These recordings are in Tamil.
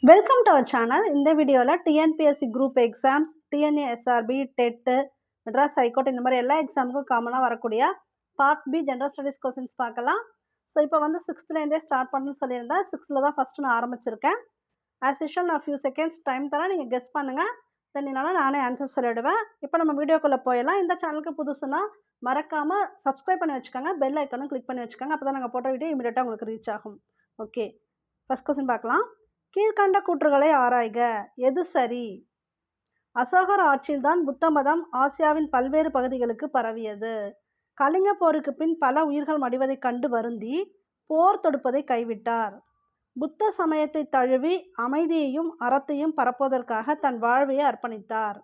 Welcome to our channel. இந்த வீடியோவில் டிஎன்பிஎஸ்சி குரூப் எக்ஸாம்ஸ், டிஎன்ஏ எஸ்ஆர்பி, டெட்டு, மெட்ராஸ் ஹைகோர்ட் இந்த மாதிரி எல்லா எக்ஸாமுக்கும் காமனாக வரக்கூடிய part B general studies questions பார்க்கலாம். ஸோ இப்போ வந்து 6th ஸ்டார்ட் பண்ணணும்னு சொல்லியிருந்தேன். 6th தான் ஃபஸ்ட்டு நான் ஆரம்பிச்சிருக்கேன். ஆஸ் யூஷுவல் நான் ஃபியூ செகண்ட்ஸ் டைம் தரேன், நீங்கள் கெஸ் பண்ணுங்கள். தென் என்னால் நானே ஆன்சர் சொல்லிவிடுவேன். இப்போ நம்ம வீடியோக்குள்ளே போயிடலாம். இந்த சேனலுக்கு புதுசுனா மறக்காமல் சப்ஸ்கிரைப் பண்ணி வச்சுக்கோங்க, பெல் ஐக்கனும் கிளிக் பண்ணி வச்சுக்கோங்க. அப்போ தான் நாங்கள் போட்ட வீடியோ இமீடியட்டாக உங்களுக்கு ரீச் ஆகும். ஓகே, ஃபஸ்ட் கொஸ்டின் பார்க்கலாம். கீழ்கண்ட கூற்றுகளை ஆராய்க. எது சரி? அசோகர் ஆட்சியில்தான் புத்த மதம் ஆசியாவின் பல்வேறு பகுதிகளுக்கு பரவியது. கலிங்க போருக்கு பின் பல உயிர்கள் மடிவதைக் கண்டு வருந்தி போர் தொடுப்பதை கைவிட்டார். புத்த சமயத்தை தழுவி அமைதியையும் அறத்தையும் பரப்புவதற்காக தன் வாழ்வையை அர்ப்பணித்தார்.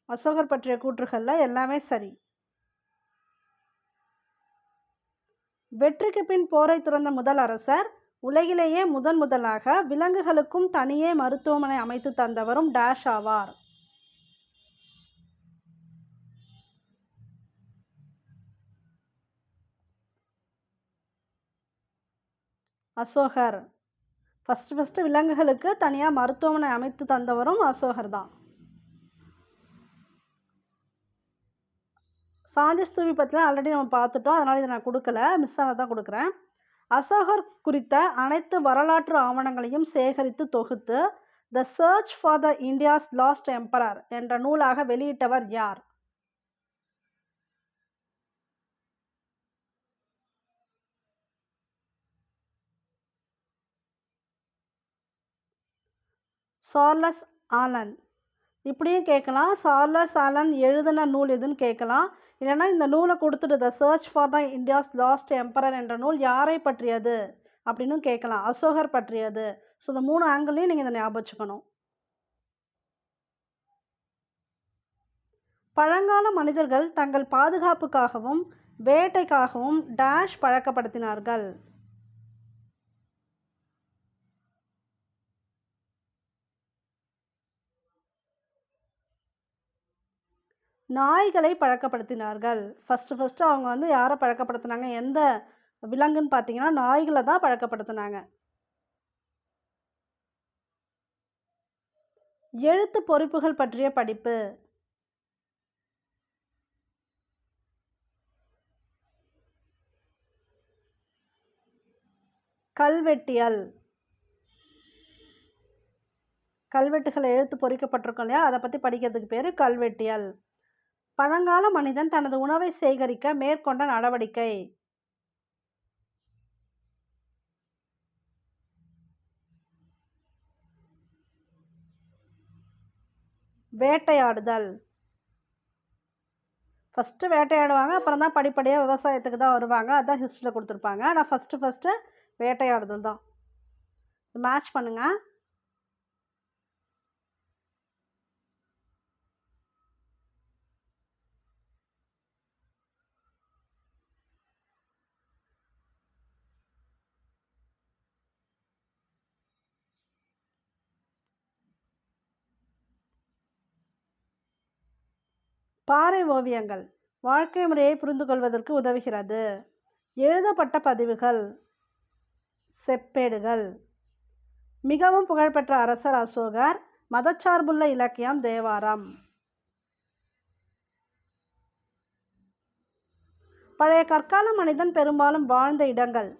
அசோகர் பற்றிய கூற்றுகள்ல எல்லாமே சரி. வெற்றிக்கு பின் போரை துறந்த முதல் அரசர், உலகிலேயே முதலாக விலங்குகளுக்கும் தனியே மருத்துவமனை அமைத்து தந்தவரும் டேஷ் ஆவார். அசோகர். ஃபர்ஸ்ட் விலங்குகளுக்கு தனியாக மருத்துவமனை அமைத்து தந்தவரும் அசோகர் தான். சாந்தி ஸ்தூபி பற்றிலாம் ஆல்ரெடி நம்ம பார்த்துட்டோம், அதனால் இதை நான் கொடுக்கல, மிஸ் ஆனதான் கொடுக்குறேன். அசோகர் குறித்த அனைத்து வரலாற்று ஆவணங்களையும் சேகரித்து தொகுத்து the search for the India's last emperor என்ற நூலாக வெளியிட்டவர் யார்? Charles Allen. இப்படியும் கேட்கலாம், சார்லஸ் ஆலன் எழுதின நூல் எதுன்னு கேட்கலாம். இல்லைன்னா இந்த நூலை கொடுத்துட்டு த search for the India's last emperor என்ற நூல் யாரை பற்றியது அப்படின்னு கேட்கலாம். அசோகர் பற்றியது. ஸோ இந்த 3 ஆங்கிளையும் நீங்கள் இதை ஞாபகம் வச்சுக்கணும். பழங்கால மனிதர்கள் தங்கள் பாதுகாப்புக்காகவும் வேட்டைக்காகவும் டேஷ் பழக்கப்படுத்தினார்கள். நாய்களை பழக்கப்படுத்தினார்கள். ஃபஸ்ட்டு அவங்க வந்து யாரை பழக்கப்படுத்தினாங்க, எந்த விலங்குன்னு பார்த்தீங்கன்னா நாய்களை தான் பழக்கப்படுத்தினாங்க. எழுத்து பொறிப்புகள் பற்றிய படிப்பு. கல்வெட்டியல். கல்வெட்டுகள் எழுத்து பொறிக்கப்பட்டிருக்கும் இல்லையா, அதை பற்றி படிக்கிறதுக்கு பேர் கல்வெட்டியல். பழங்கால மனிதன் தனது உணவை சேகரிக்க மேற்கொண்ட நடவடிக்கை. வேட்டையாடுதல். ஃபஸ்ட்டு வேட்டையாடுவாங்க, அப்புறம் தான் படிப்படியாக விவசாயத்துக்கு தான் வருவாங்க. அதுதான் ஹிஸ்ட்ரியில் கொடுத்துருப்பாங்க. ஆனால் ஃபஸ்ட்டு வேட்டையாடுதல் தான். மேட்ச் பண்ணுங்கள். பாறை ஓவியங்கள் வாழ்க்கை முறையை புரிந்து கொள்வதற்கு உதவுகிறது. எழுதப்பட்ட பதிவுகள், செப்பேடுகள். மிகவும் புகழ்பெற்ற அரசர் அசோகர். மதச்சார்புள்ள இலக்கியம் தேவாரம். பழைய கற்கால மனிதன் பெரும்பாலும் வாழ்ந்த இடங்கள்.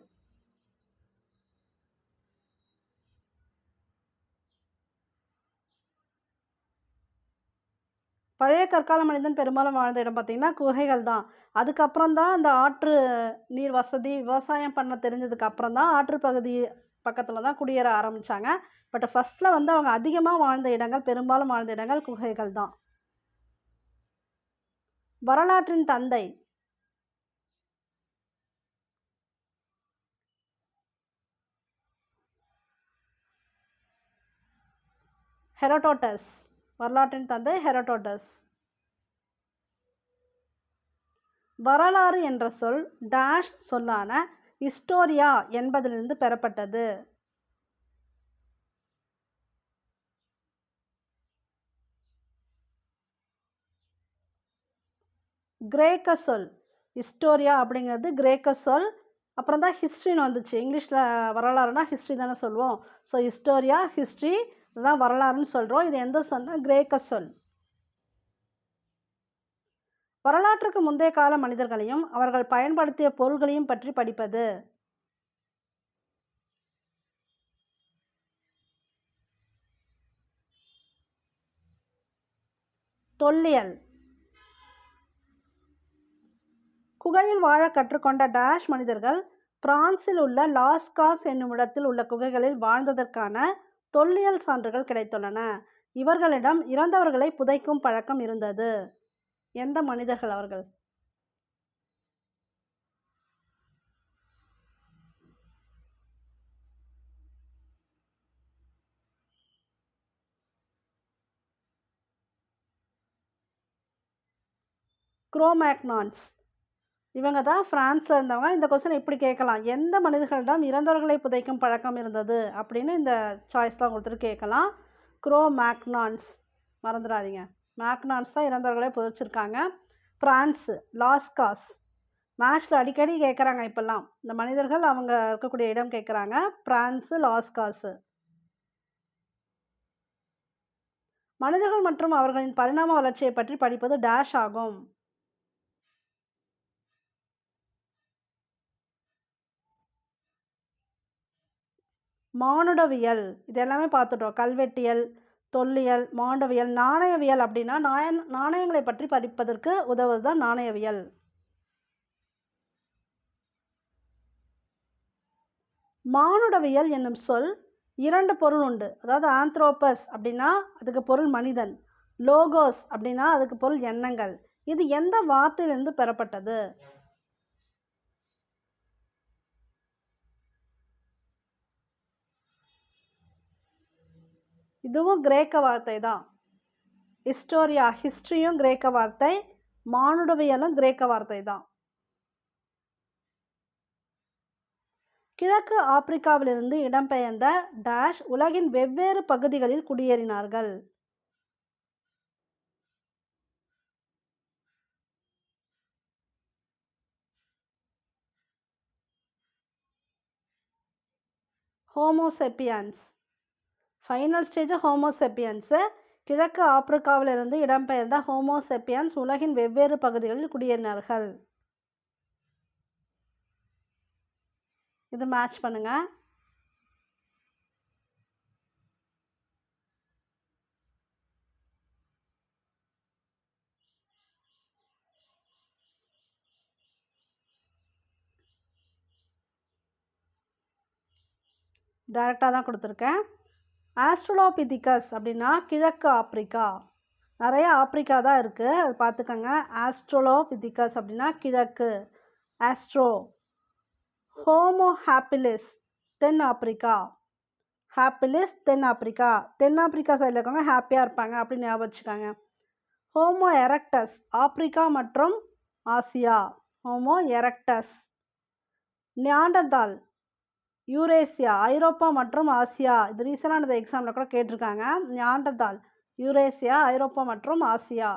பழைய கற்கால மனிதன் பெரும்பாலும் வாழ்ந்த இடம் பார்த்திங்கன்னா குகைகள் தான். அதுக்கப்புறம் தான் அந்த ஆற்று நீர் வசதி, விவசாயம் பண்ண தெரிஞ்சதுக்கு அப்புறம் தான் ஆற்று பகுதி பக்கத்தில் தான் குடியேற ஆரம்பித்தாங்க. பட் ஃபஸ்ட்டில் வந்து அவங்க அதிகமாக வாழ்ந்த இடங்கள், பெரும்பாலும் வாழ்ந்த இடங்கள் குகைகள் தான். வரலாற்றின் தந்தை. ஹெரோடோட்டஸ். வரலாற்றின் தந்தை ஹெரோடோட்டஸ். வரலாறு என்ற சொல் டேஷ் சொல்லான ஹிஸ்டோரியா என்பதிலிருந்து பெறப்பட்டது. கிரேக்க சொல். ஹிஸ்டோரியா அப்படிங்கிறது கிரேக்க சொல். அப்புறம் தான் ஹிஸ்ட்ரின்னு வந்துச்சு. இங்கிலீஷில் வரலாறுனா ஹிஸ்ட்ரி தானே சொல்லுவோம். ஸோ ஹிஸ்டோரியா, ஹிஸ்ட்ரி இதுதான் வரலாறுன்னு சொல்கிறோம். இது எந்த சொன்னா கிரேக்க சொல். வரலாற்றுக்கு முந்தைய கால மனிதர்களையும் அவர்கள் பயன்படுத்திய பொருள்களையும் பற்றி படிப்பது. தொல்லியல். குகையில் வாழ கற்றுக்கொண்ட டேஷ் மனிதர்கள் பிரான்சில் உள்ள லாஸ்காஸ் என்னும் இடத்தில் உள்ள குகைகளில் வாழ்ந்ததற்கான தொல்லியல் சான்றுகள் கிடைத்துள்ளன. இவர்களிடம் இறந்தவர்களை புதைக்கும் பழக்கம் இருந்தது. எந்த மனிதர்கள் அவர்கள்? குரோமேக்னான்ஸ். இவங்க தான் பிரான்ஸ்ல இருந்தவங்க. இந்த கொஸ்டின் இப்படி கேட்கலாம். எந்த மனிதர்களிடம் இறந்தவர்களை புதைக்கும் பழக்கம் இருந்தது அப்படின்னு இந்த சாய்ஸ்லாம் கொடுத்துட்டு கேட்கலாம். குரோமேக்னான்ஸ் மறந்துடாதீங்க. மேக்னான்ஸ் தான் இறந்தவர்களை புதைச்சிருக்காங்க. France Lascaux. மேட்ச்சில் அடிக்கடி கேட்குறாங்க இப்போல்லாம். இந்த மனிதர்கள் அவங்க இருக்கக்கூடிய இடம் கேட்குறாங்க. பிரான்ஸு லாஸ்காஸு. மனிதர்கள் மற்றும் அவர்களின் பரிணாம வளர்ச்சியை பற்றி படிப்பது டேஷ் ஆகும். மானுடவியல். இது எல்லாமே பார்த்துட்டோம். கல்வெட்டியல், தொல்லியல், மானுடவியல். நாணயவியல் அப்படின்னா நாணயங்களை பற்றி படிப்பதற்கு உதவுவது தான் நாணயவியல். மானுடவியல் என்னும் சொல் 2 பொருள் உண்டு. அதாவது ஆந்த்ரோபஸ் அப்படின்னா அதுக்கு பொருள் மனிதன். லோகோஸ் அப்படின்னா அதுக்கு பொருள் எண்ணங்கள். இது எந்த வார்த்தையிலிருந்து பெறப்பட்டது? இதுவும் கிரேக்க வார்த்தை தான். ஹிஸ்டோரியா ஹிஸ்ட்ரியும் கிரேக்க வார்த்தை, மானுடவியலும் கிரேக்க வார்த்தை தான். கிழக்கு ஆப்பிரிக்காவிலிருந்து இடம்பெயர்ந்த டேஷ் உலகின் வெவ்வேறு பகுதிகளில் குடியேறினார்கள். ஹோமோசெப்பியன்ஸ். Final stage homo sapiens. கிழக்கு ஆப்பிரிக்காவிலிருந்து இடம்பெயர்ந்த ஹோமோசெப்பியன்ஸ் உலகின் வெவ்வேறு பகுதிகளில் குடியேறினார்கள். இது மேட்ச் பண்ணுங்க. டைரெக்டாக தான் கொடுத்துருக்கேன். ஆஸ்ட்ரலோபிதிகஸ் அப்படின்னா கிழக்கு ஆப்பிரிக்கா. நிறைய ஆப்பிரிக்கா தான் இருக்குது, அது பார்த்துக்கோங்க. ஆஸ்ட்ரலோபிதிகஸ் அப்படின்னா கிழக்கு. ஆஸ்ட்ரோ. ஹோமோ ஹாப்பிலிஸ் தென் ஆப்பிரிக்கா. ஹாப்பிலிஸ் தென் ஆப்பிரிக்கா. தென்னாப்பிரிக்கா சைடில் இருக்கவங்க ஹாப்பியாக இருப்பாங்க அப்படின்னு ஞாபகம் வச்சுக்கோங்க. ஹோமோ எரக்டஸ் ஆப்பிரிக்கா மற்றும் Asia. Homo erectus. Neanderthal Eurasia Europe மற்றும் ஆசியா. இது ரீசனானது எக்ஸாமில் கூட கேட்டிருக்காங்க. நியாண்டர்தால் யூரேசியா ஐரோப்பா மற்றும் ஆசியா.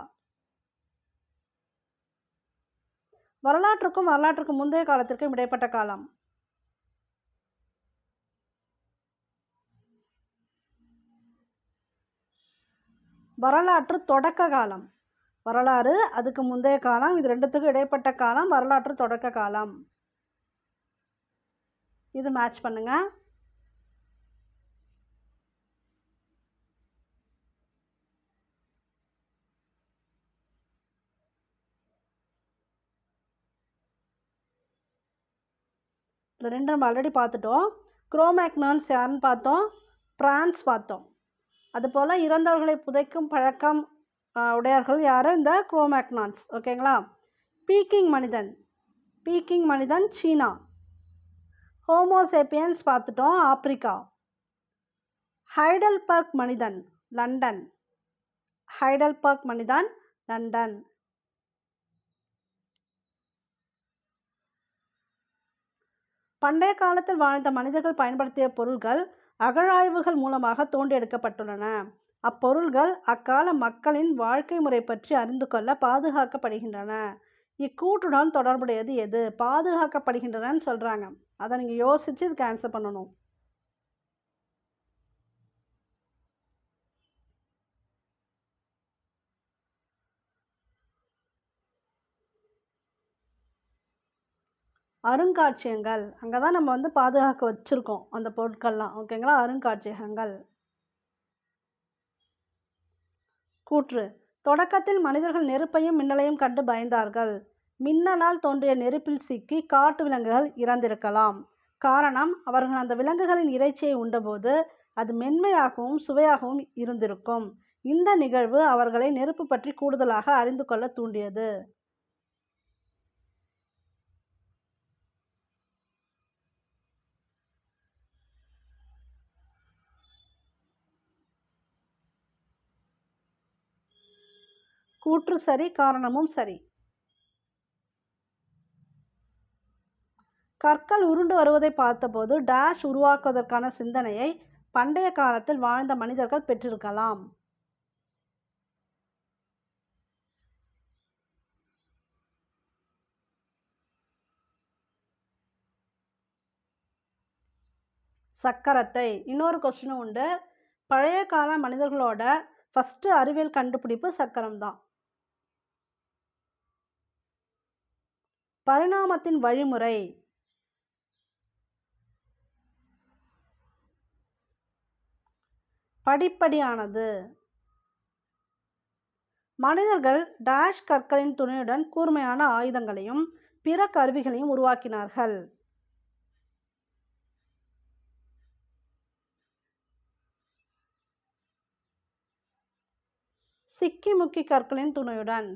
வரலாற்றுக்கும் வரலாற்றுக்கு முந்தைய காலத்திற்கும் இடைப்பட்ட காலம். வரலாற்று தொடக்க காலம். வரலாறு அதுக்கு முந்தைய காலம், இது ரெண்டுத்துக்கும் இடைப்பட்ட காலம் வரலாற்று தொடக்க காலம். இது மேட்ச் பண்ணுங்க. இதில் 2 நம்ம ஆல்ரெடி பார்த்துட்டோம். குரோமேக்னான்ஸ் யாருன்னு பார்த்தோம், பிரான்ஸ் பார்த்தோம். அதுபோல் இறந்தவர்களை புதைக்கும் பழக்கம் உடையவர்கள் யார்? இந்த குரோமேக்னான்ஸ். ஓகேங்களா. பீக்கிங் மனிதன். பீக்கிங் மனிதன் சீனா. ஹோமோசேப்பியன்ஸ் பார்த்துட்டோம், ஆப்பிரிக்கா. ஹைடல்பர்க் மனிதன் லண்டன். ஹைடல்பர்க் மனிதன் லண்டன். பண்டைய காலத்தில் வாழ்ந்த மனிதர்கள் பயன்படுத்திய பொருட்கள் அகழாய்வுகள் மூலமாக தோண்டி எடுக்கப்பட்டுள்ளன. அப்பொருள்கள் அக்கால மக்களின் வாழ்க்கை முறை பற்றி அறிந்து கொள்ள பாதுகாக்கப்படுகின்றன. இக்கூற்றுடன் தொடர்புடையது எது? பாதுகாக்கப்படுகின்றனன்னு சொல்றாங்க. அதை நீங்க யோசிச்சு இதுக்கு ஆன்சர் பண்ணணும். அருங்காட்சியகங்கள். அங்க தான் நம்ம வந்து பாதுகாக்க வச்சிருக்கோம் அந்த பொருட்கள்லாம். ஓகேங்களா? அருங்காட்சியகங்கள். கூற்று. தொடக்கத்தில் மனிதர்கள் நெருப்பையும் மின்னலையும் கண்டு பயந்தார்கள். மின்னலால் தோன்றிய நெருப்பில் சிக்கி காட்டு விலங்குகள் இறந்திருக்கலாம். காரணம், அவர்கள் அந்த விலங்குகளின் இறைச்சியை உண்டபோது அது மென்மையாகவும் சுவையாகவும் இருந்திருக்கும். இந்த நிகழ்வு அவர்களை நெருப்பு பற்றி கூடுதலாக அறிந்து கொள்ள தூண்டியது. கூற்று சரி, காரணமும் சரி. கற்கள் உருண்டு வருவதை பார்த்தபோது டேஷ் உருவாக்குவதற்கான சிந்தனையை பண்டைய காலத்தில் வாழ்ந்த மனிதர்கள் பெற்றிருக்கலாம். சக்கரத்தை. இன்னொரு கொஸ்டினும் உண்டு. பழைய கால மனிதர்களோட ஃபர்ஸ்ட் அறிவியல் கண்டுபிடிப்பு சக்கரம் தான். பரிணாமத்தின் வழிமுறை. படிப்படியானது. மனிதர்கள் டேஷ் கற்களின் துணையுடன் கூர்மையான ஆயுதங்களையும் பிற கருவிகளையும் உருவாக்கினார்கள். சிக்கி முக்கி கற்களின் துணையுடன்.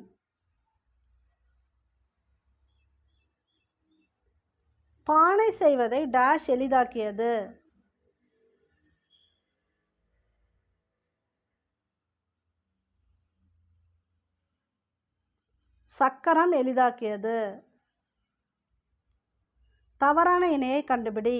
பானை செய்வதை டேஷ் எளிதாக்கியது. சக்கரம் எளிதாக்கியது. தவறான இணையை கண்டுபிடி.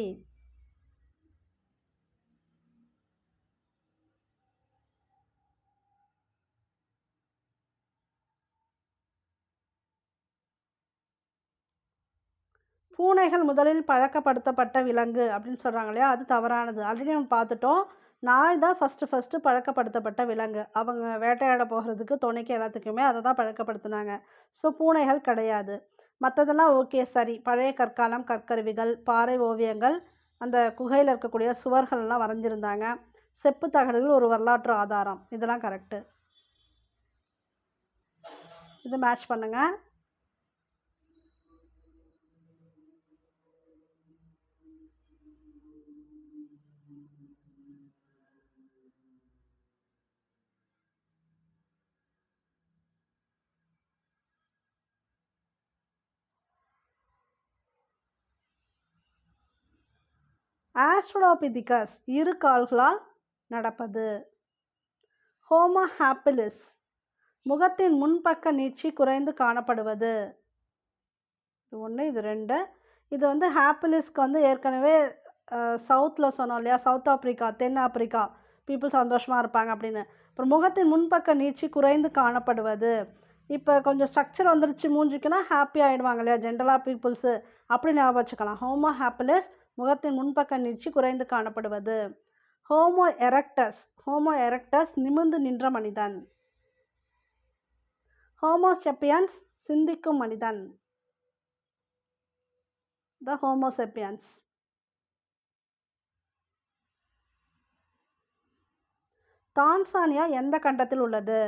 பூனைகள் முதலில் பழக்கப்படுத்தப்பட்ட விலங்கு அப்படின்னு சொல்கிறாங்க இல்லையா, அது தவறானது. ஆல்ரெடி நம்ம பார்த்துட்டோம். நாய் தான் ஃபஸ்ட்டு பழக்கப்படுத்தப்பட்ட விலங்கு. அவங்க வேட்டையாட போகிறதுக்கு துணைக்கு எல்லாத்துக்குமே அதை தான் பழக்கப்படுத்தினாங்க. ஸோ பூனைகள் கிடையாது. மற்றதெல்லாம் ஓகே சரி. பழைய கற்காலம் கற்கருவிகள், பாறை ஓவியங்கள், அந்த குகையில் இருக்கக்கூடிய சுவர்கள்லாம் வரைஞ்சிருந்தாங்க. செப்பு தகடுகள் ஒரு வரலாற்று ஆதாரம். இதெல்லாம் கரெக்டு. இது மேட்ச் பண்ணுங்கள். ஆஸ்ட்ரலோபிதிகஸ் இரு கால்களால் நடப்பது. ஹோமோ ஹாபிலிஸ் முகத்தின் முன்பக்க நீட்சி குறைந்து காணப்படுவது. இது 1, இது 2. இது வந்து ஹாப்பிலிஸ்க்கு வந்து ஏற்கனவே சவுத்தில் சொன்னோம் இல்லையா, சவுத் ஆப்பிரிக்கா, தென் ஆப்பிரிக்கா பீப்புள் சந்தோஷமாக இருப்பாங்க அப்படின்னு. அப்புறம் முகத்தின் முன்பக்க நீட்சி குறைந்து காணப்படுவது. இப்போ கொஞ்சம் ஸ்ட்ரக்சர் வந்துருச்சு மூஞ்சிக்குன்னா ஹாப்பி ஆகிடுவாங்க இல்லையா ஜென்ரலாக பீப்புள்ஸு, அப்படி ஞாபகம் வச்சுக்கலாம். ஹோமோ ஹாப்பிலிஸ் முகத்தின் முன்பக்க நீட்சி குறைந்து காணப்படுவது. ஹோமோ எரெக்டஸ் நிமிர்ந்து நின்ற மனிதன். ஹோமோசெப்பியன்ஸ் சிந்திக்கும் மனிதன். த ஹோமோசெப்பியன்ஸ். தான்சானியா எந்த கண்டத்தில் உள்ளது?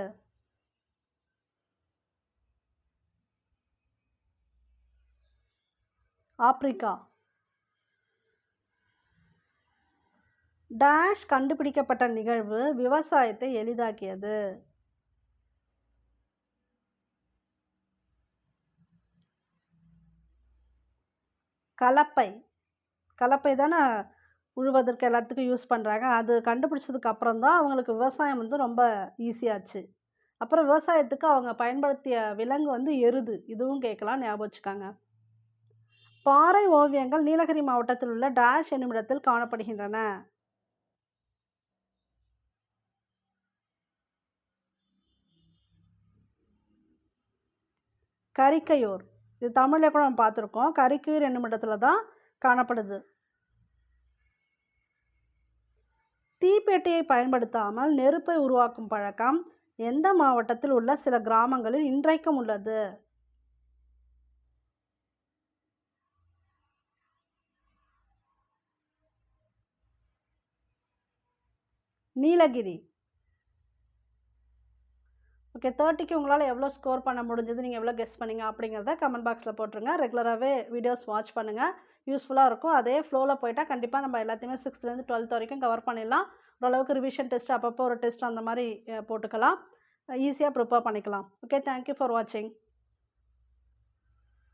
ஆப்பிரிக்கா. டேஷ் கண்டுபிடிக்கப்பட்ட நிகழ்வு விவசாயத்தை எளிதாக்கியது. கலப்பை தானே உழுவதற்கு எல்லாத்துக்கும் யூஸ் பண்ணுறாங்க. அது கண்டுபிடிச்சதுக்கு அப்புறம் தான் அவங்களுக்கு விவசாயம் வந்து ரொம்ப ஈஸியாச்சு. அப்புறம் விவசாயத்துக்கு அவங்க பயன்படுத்திய விலங்கு வந்து எருது. இதுவும் கேட்கலாம், ஞாபகம் வச்சுக்காங்க. பாறை ஓவியங்கள் நீலகிரி மாவட்டத்தில் உள்ள டேஷ் என்னும் இடத்தில் காணப்படுகின்றன. கரிக்கையூர். இது தமிழில் கூட நம்ம பார்த்துருக்கோம். கரிக்கையூர் என்னும் இடத்துல தான் காணப்படுது. தீப்பெட்டியை பயன்படுத்தாமல் நெருப்பை உருவாக்கும் பழக்கம் எந்த மாவட்டத்தில் உள்ள சில கிராமங்களில் இன்றைக்கும் உள்ளது? நீலகிரி. ஓகே, 30க்கு உங்களால் எவ்வளோ ஸ்கோர் பண்ண முடிஞ்சது, நீங்கள் எவ்வளோ கெஸ் பண்ணீங்க அப்படிங்கிறத கமெண்ட் பாக்ஸில் போட்டுருங்க. ரெகுலராகவே வீடியோஸ் வாட்ச் பண்ணுங்கள், யூஸ்ஃபுல்லாக இருக்கும். அதே ஃப்ளோவில் போயிட்டால் கண்டிப்பாக நம்ம எல்லாத்தையுமே 6th-லேருந்து 12th வரைக்கும் கவர் பண்ணிடலாம். ஓரளவுக்கு ரிவிஷன் டெஸ்ட், அப்பப்போ ஒரு டெஸ்ட் அந்த மாதிரி போட்டுக்கலாம். ஈஸியாக ப்ரிப்பேர் பண்ணிக்கலாம். ஓகே, தேங்க்யூ ஃபார் வாட்சிங்.